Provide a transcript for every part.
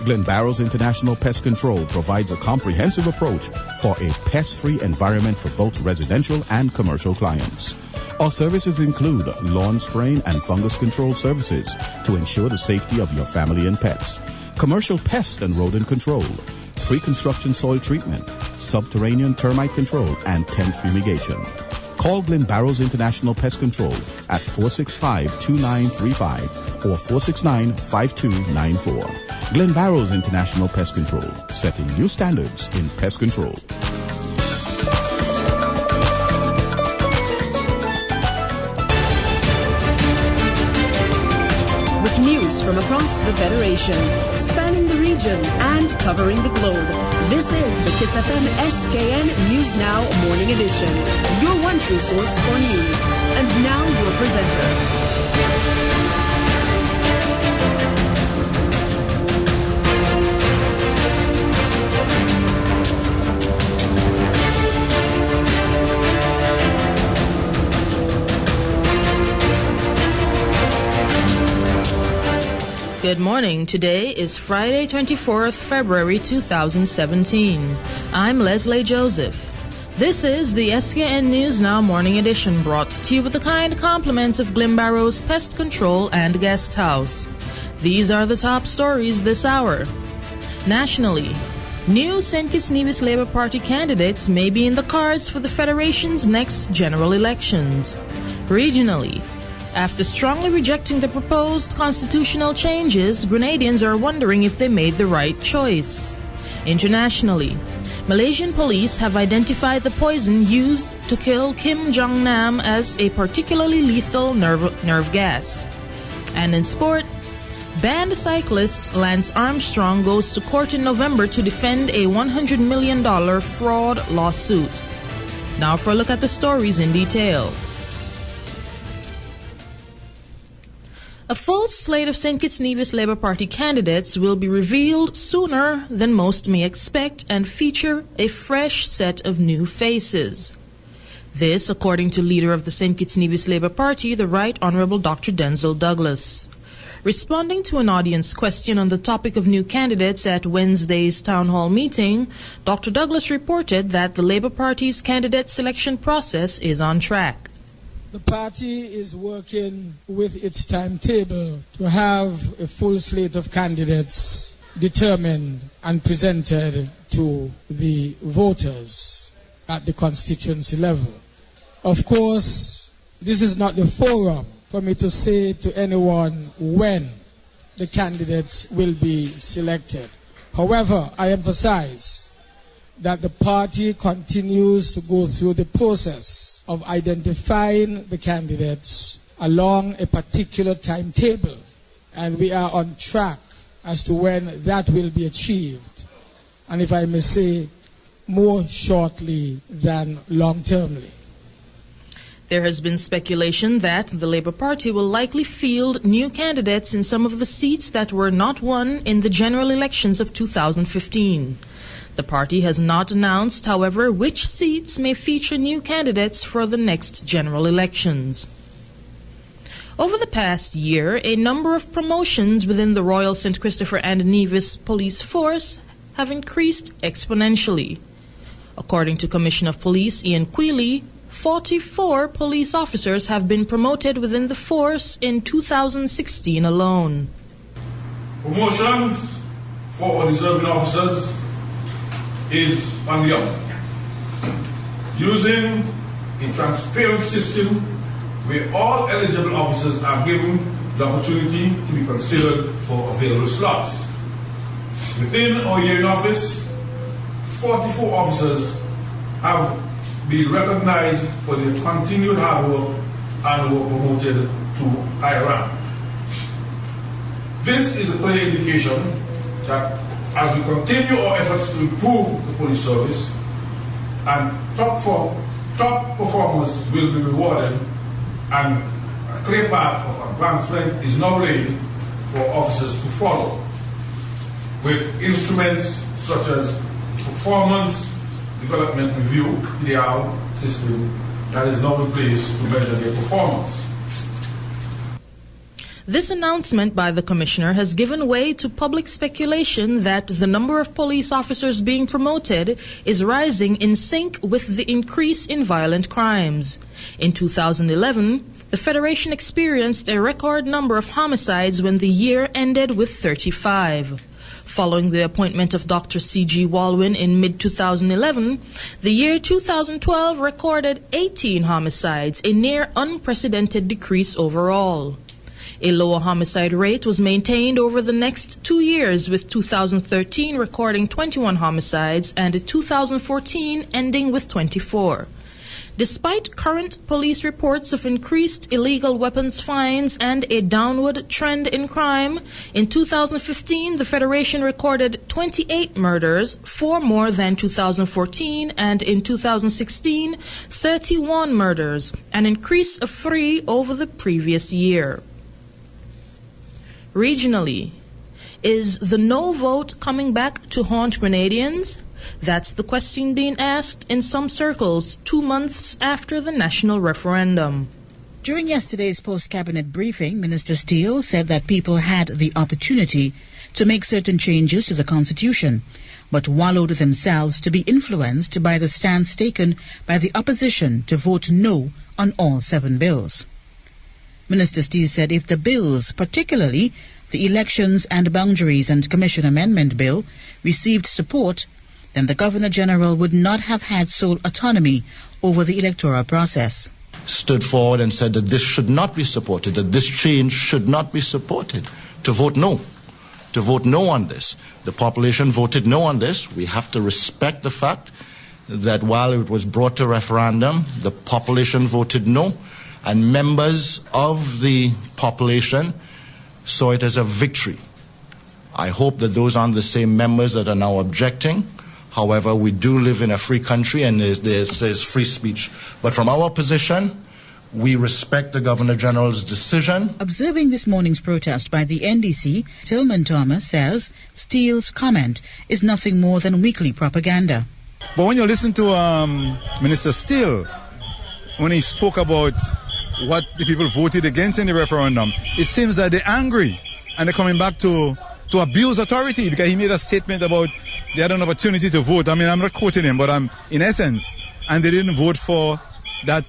Glen Barrows International Pest Control provides a comprehensive approach for a pest-free environment for both residential and commercial clients. Our services include lawn spraying and fungus control services to ensure the safety of your family and pets, commercial pest and rodent control, pre-construction soil treatment, subterranean termite control, and tent fumigation. Call Glen Barrows International Pest Control at 465-2935 or 469-5294. Glen Barrows International Pest Control, setting new standards in pest control. With news from across the Federation, spanning the region and covering the globe, this is the KyssFM SKN News Now Morning Edition, your one true source for news. And now your presenter. Good morning. Today is Friday, 24th February 2017. I'm Leslie Joseph. This is the SKN News Now Morning Edition, brought to you with the kind compliments of Glen Barrows Pest Control and Guest House. These are the top stories this hour. Nationally, new St. Kitts Nevis Labour Party candidates may be in the cards for the Federation's next general elections. Regionally, after strongly rejecting the proposed constitutional changes, Grenadians are wondering if they made the right choice. Internationally, Malaysian police have identified the poison used to kill Kim Jong-nam as a particularly lethal nerve gas. And in sport, banned cyclist Lance Armstrong goes to court in November to defend a $100 million fraud lawsuit. Now for a look at the stories in detail. A full slate of St. Kitts Nevis Labour Party candidates will be revealed sooner than most may expect and feature a fresh set of new faces. This, according to leader of the St. Kitts Nevis Labour Party, the Right Honourable Dr. Denzel Douglas. Responding to an audience question on the topic of new candidates at Wednesday's town hall meeting, Dr. Douglas reported that the Labour Party's candidate selection process is on track. The party is working with its timetable to have a full slate of candidates determined and presented to the voters at the constituency level. Of course, this is not the forum for me to say to anyone when the candidates will be selected. However, I emphasize that the party continues to go through the process of identifying the candidates along a particular timetable, and we are on track as to when that will be achieved, and if I may say, more shortly than long-termly. There has been speculation that the Labour Party will likely field new candidates in some of the seats that were not won in the general elections of 2015. The party has not announced, however, which seats may feature new candidates for the next general elections. Over the past year, a number of promotions within the Royal St. Christopher and Nevis Police Force have increased exponentially. According to Commissioner of Police Ian Quealy, 44 police officers have been promoted within the force in 2016 alone. Promotions for deserving officers is on the up. Using a transparent system where all eligible officers are given the opportunity to be considered for available slots. Within our year in office, 44 officers have been recognized for their continued hard work and were promoted to higher rank. This is a clear indication that as we continue our efforts to improve the police service, and top performers will be rewarded, and a clear path of advancement is now laid for officers to follow, with instruments such as performance development review (PDR) system that is now in place to measure their performance. This announcement by the commissioner has given way to public speculation that the number of police officers being promoted is rising in sync with the increase in violent crimes. In 2011, the Federation experienced a record number of homicides when the year ended with 35. Following the appointment of Dr. C.G. Walwyn in mid-2011, the year 2012 recorded 18 homicides, a near unprecedented decrease overall. A lower homicide rate was maintained over the next 2 years, with 2013 recording 21 homicides and 2014 ending with 24. Despite current police reports of increased illegal weapons fines and a downward trend in crime, in 2015 the Federation recorded 28 murders, 4 more than 2014, and in 2016 31 murders, an increase of 3 over the previous year. Regionally, is the no vote coming back to haunt Grenadians? That's the question being asked in some circles 2 months after the national referendum. During yesterday's post-cabinet briefing, Minister Steele said that people had the opportunity to make certain changes to the Constitution, but wallowed themselves to be influenced by the stance taken by the opposition to vote no on all 7 bills. Minister Steele said if the bills, particularly the Elections and Boundaries and Commission Amendment Bill, received support, then the Governor-General would not have had sole autonomy over the electoral process. Stood forward and said that this should not be supported, that this change should not be supported, to vote no on this. The population voted no on this. We have to respect the fact that while it was brought to referendum, the population voted no, and members of the population saw it as a victory. I hope that those aren't the same members that are now objecting. However, we do live in a free country and there's free speech. But from our position, we respect the Governor-General's decision. Observing this morning's protest by the NDC, Tillman Thomas says Steele's comment is nothing more than weekly propaganda. But when you listen to Minister Steele, when he spoke about what the people voted against in the referendum, it seems that they're angry and they're coming back to abuse authority, because he made a statement about they had an opportunity to vote. I mean, I'm not quoting him, but in essence, and they didn't vote for that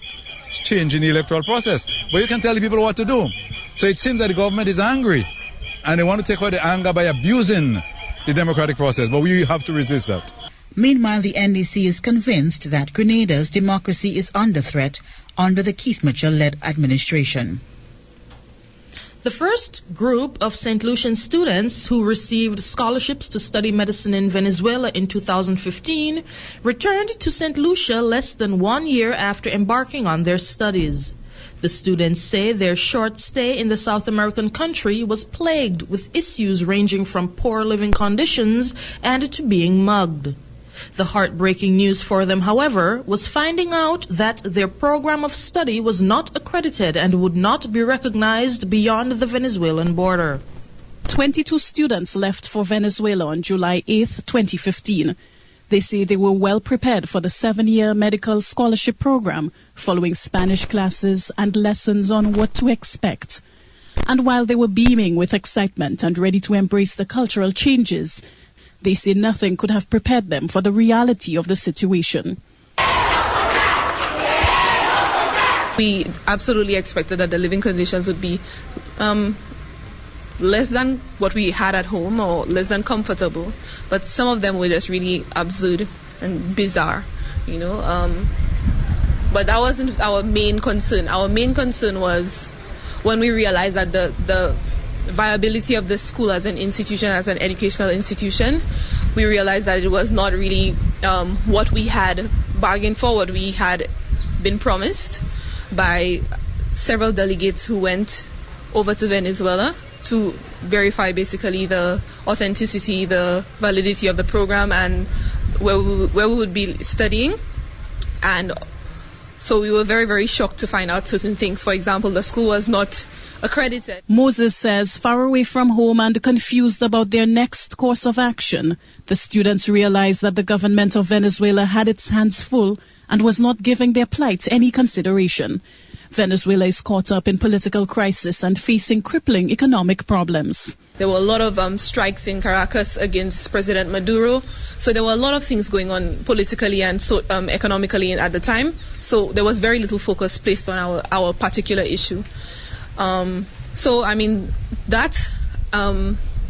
change in the electoral process. But you can tell the people what to do. So it seems that the government is angry and they want to take out the anger by abusing the democratic process, but we have to resist that. Meanwhile, the NDC is convinced that Grenada's democracy is under threat under the Keith Mitchell-led administration. The first group of St. Lucian students who received scholarships to study medicine in Venezuela in 2015 returned to St. Lucia less than 1 year after embarking on their studies. The students say their short stay in the South American country was plagued with issues ranging from poor living conditions and to being mugged. The heartbreaking news for them, however, was finding out that their program of study was not accredited and would not be recognized beyond the Venezuelan border. 22 students left for Venezuela on July 8, 2015. They say they were well prepared for the 7-year medical scholarship program, following Spanish classes and lessons on what to expect. And while they were beaming with excitement and ready to embrace the cultural changes, they say nothing could have prepared them for the reality of the situation. We absolutely expected that the living conditions would be less than what we had at home or less than comfortable, but some of them were just really absurd and bizarre, you know. But that wasn't our main concern. Our main concern was when we realized that the viability of the school as an institution, as an educational institution, we realized that it was not really what we had bargained for, what we had been promised by several delegates who went over to Venezuela to verify basically the authenticity, the validity of the program and where we would be studying. And so we were very, very shocked to find out certain things. For example, the school was not accredited. Moses says far away from home and confused about their next course of action, the students realized that the government of Venezuela had its hands full and was not giving their plight any consideration. Venezuela is caught up in political crisis and facing crippling economic problems. There were a lot of strikes in Caracas against President Maduro. So there were a lot of things going on politically and economically at the time. So there was very little focus placed on our particular issue. That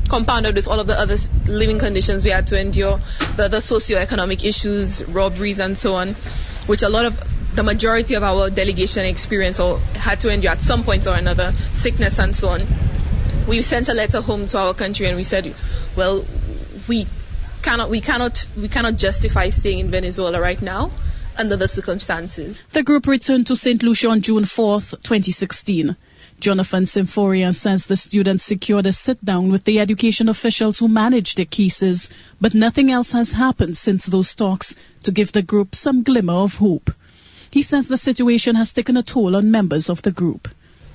compounded with all of the other living conditions we had to endure, the socio-economic issues, robberies and so on, which the majority of our delegation experienced or had to endure at some point or another, sickness and so on. We sent a letter home to our country and we said, well, we cannot justify staying in Venezuela right now under the circumstances. The group returned to St. Lucia on June 4th, 2016. Jonathan Symphorian says the students secured a sit-down with the education officials who manage their cases, but nothing else has happened since those talks to give the group some glimmer of hope. He says the situation has taken a toll on members of the group.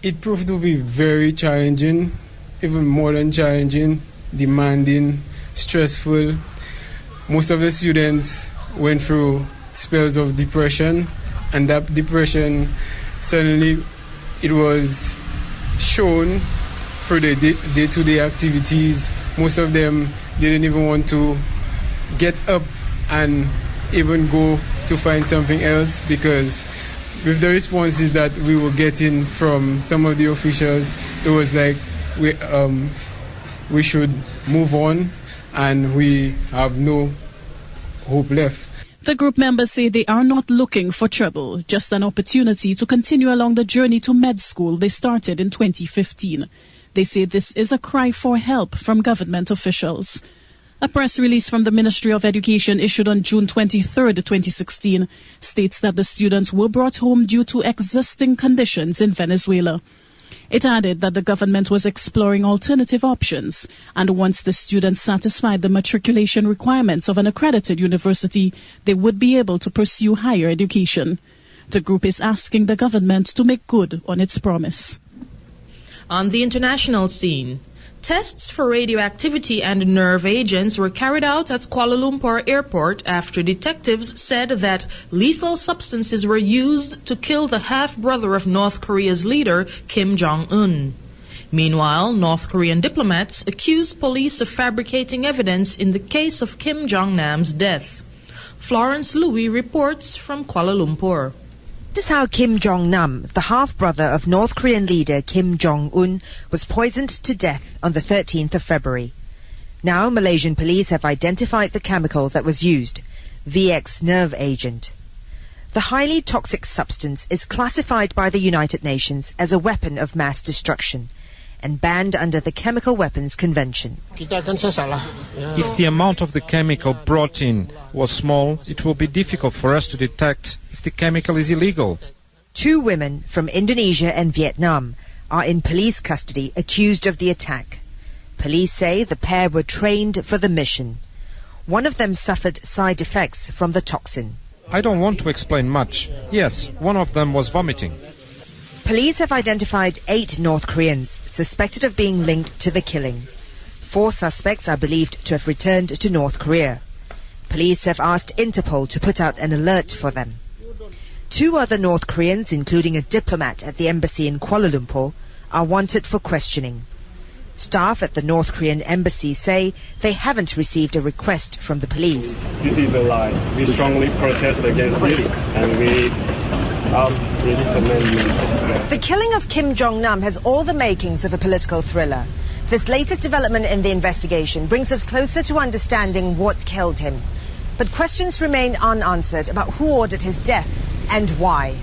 It proved to be very challenging, even more than challenging, demanding, stressful. Most of the students went through spells of depression, and that depression suddenly it was shown through the day-to-day activities. Most of them didn't even want to get up and even go to find something else, because with the responses that we were getting from some of the officials, it was like we should move on and we have no hope left. The group members say they are not looking for trouble, just an opportunity to continue along the journey to med school they started in 2015. They say this is a cry for help from government officials. A press release from the Ministry of Education issued on June 23, 2016, states that the students were brought home due to existing conditions in Venezuela. It added that the government was exploring alternative options, and once the students satisfied the matriculation requirements of an accredited university, they would be able to pursue higher education. The group is asking the government to make good on its promise. On the international scene, tests for radioactivity and nerve agents were carried out at Kuala Lumpur Airport after detectives said that lethal substances were used to kill the half-brother of North Korea's leader, Kim Jong-un. Meanwhile, North Korean diplomats accused police of fabricating evidence in the case of Kim Jong-nam's death. Florence Louis reports from Kuala Lumpur. This is how Kim Jong-nam, the half-brother of North Korean leader Kim Jong-un, was poisoned to death on the 13th of February. Now Malaysian police have identified the chemical that was used, VX nerve agent. The highly toxic substance is classified by the United Nations as a weapon of mass destruction and banned under the Chemical Weapons Convention. If the amount of the chemical brought in was small, it will be difficult for us to detect if the chemical is illegal. 2 women from Indonesia and Vietnam are in police custody accused of the attack. Police say the pair were trained for the mission. One of them suffered side effects from the toxin. I don't want to explain much. Yes, one of them was vomiting. Police have identified 8 North Koreans suspected of being linked to the killing. 4 suspects are believed to have returned to North Korea. Police have asked Interpol to put out an alert for them. 2 other North Koreans, including a diplomat at the embassy in Kuala Lumpur, are wanted for questioning. Staff at the North Korean embassy say they haven't received a request from the police. This is a lie. We strongly protest against this, and we ask this amendment. The killing of Kim Jong-nam has all the makings of a political thriller. This latest development in the investigation brings us closer to understanding what killed him. But questions remain unanswered about who ordered his death and why.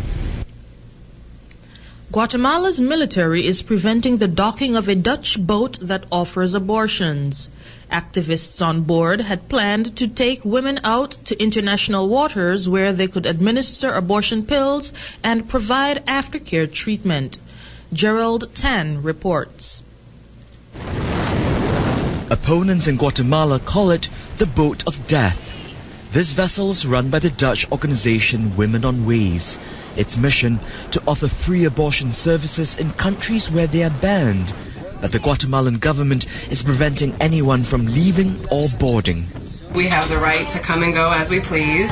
Guatemala's military is preventing the docking of a Dutch boat that offers abortions. Activists on board had planned to take women out to international waters where they could administer abortion pills and provide aftercare treatment. Gerald Tan reports. Opponents in Guatemala call it the Boat of Death. This vessel is run by the Dutch organization Women on Waves. Its mission to offer free abortion services in countries where they are banned. But the Guatemalan government is preventing anyone from leaving or boarding. We have the right to come and go as we please.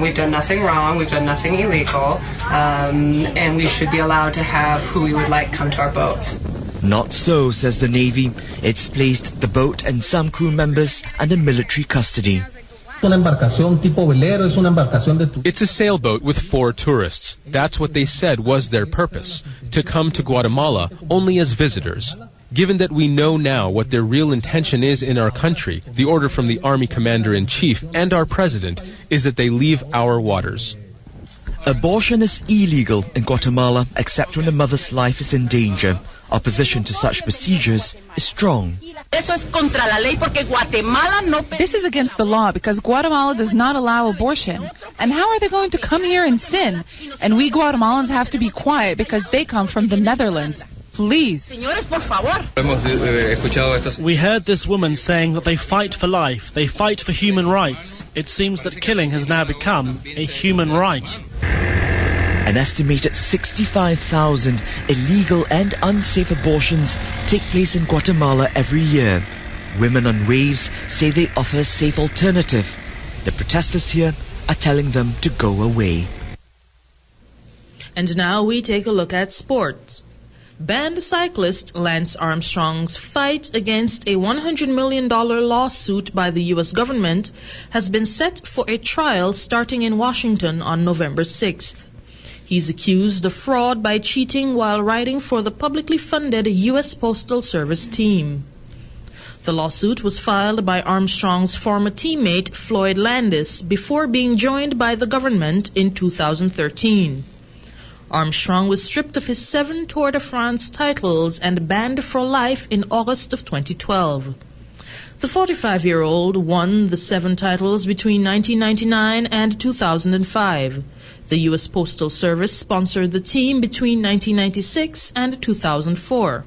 We've done nothing wrong. We've done nothing illegal. And we should be allowed to have who we would like come to our boats. Not so, says the Navy. It's placed the boat and some crew members under military custody. It's a sailboat with 4 tourists. That's what they said was their purpose, to come to Guatemala only as visitors. Given that we know now what their real intention is in our country, the order from the Army Commander-in-Chief and our President is that they leave our waters. Abortion is illegal in Guatemala except when a mother's life is in danger. Opposition to such procedures is strong. This is against the law because Guatemala does not allow abortion. And how are they going to come here and sin? And we Guatemalans have to be quiet because they come from the Netherlands. Please. We heard this woman saying that they fight for life, they fight for human rights. It seems that killing has now become a human right. An estimated 65,000 illegal and unsafe abortions take place in Guatemala every year. Women on waves say they offer a safe alternative. The protesters here are telling them to go away. And now we take a look at sports. Banned cyclist Lance Armstrong's fight against a $100 million lawsuit by the U.S. government has been set for a trial starting in Washington on November 6th. He's accused of fraud by cheating while riding for the publicly funded U.S. Postal Service team. The lawsuit was filed by Armstrong's former teammate Floyd Landis before being joined by the government in 2013. Armstrong was stripped of his 7 Tour de France titles and banned for life in August of 2012. The 45-year-old won the 7 titles between 1999 and 2005. The U.S. Postal Service sponsored the team between 1996 and 2004.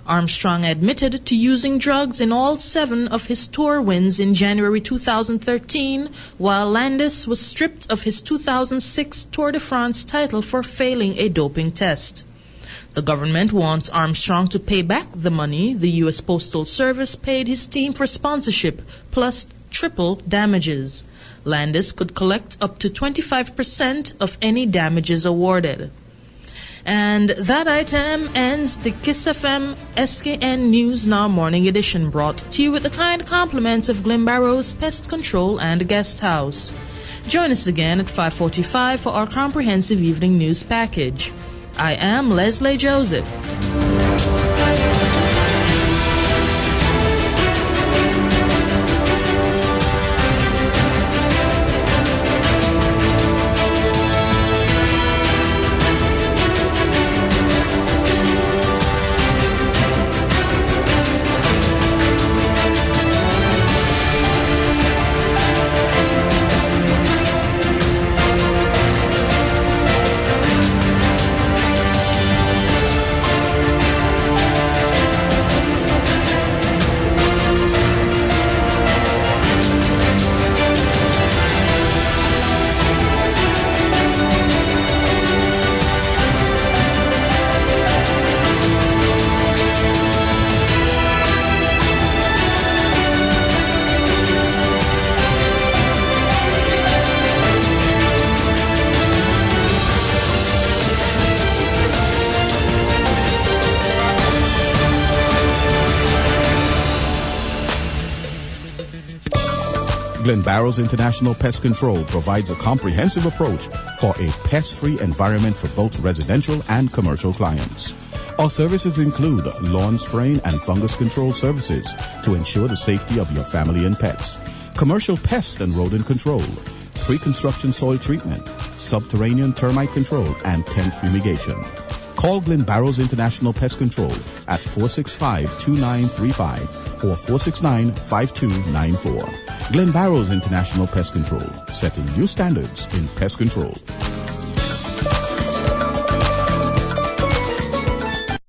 Armstrong admitted to using drugs in all 7 of his tour wins in January 2013, while Landis was stripped of his 2006 Tour de France title for failing a doping test. The government wants Armstrong to pay back the money the U.S. Postal Service paid his team for sponsorship, plus triple damages. Landis could collect up to 25% of any damages awarded. And that item ends the KyssFM SKN News Now Morning Edition, brought to you with the kind compliments of Glen Barrow's Pest Control and Guest House. Join us again at 5:45 for our comprehensive evening news package. I am Leslie Joseph. Glen Barrow's International Pest Control provides a comprehensive approach for a pest-free environment for both residential and commercial clients. Our services include lawn spraying and fungus control services to ensure the safety of your family and pets, commercial pest and rodent control, pre-construction soil treatment, subterranean termite control, and tent fumigation. Call Glen Barrow's International Pest Control at 465-2935 or 469-5294. Glen Barrow's International Pest Control, setting new standards in pest control.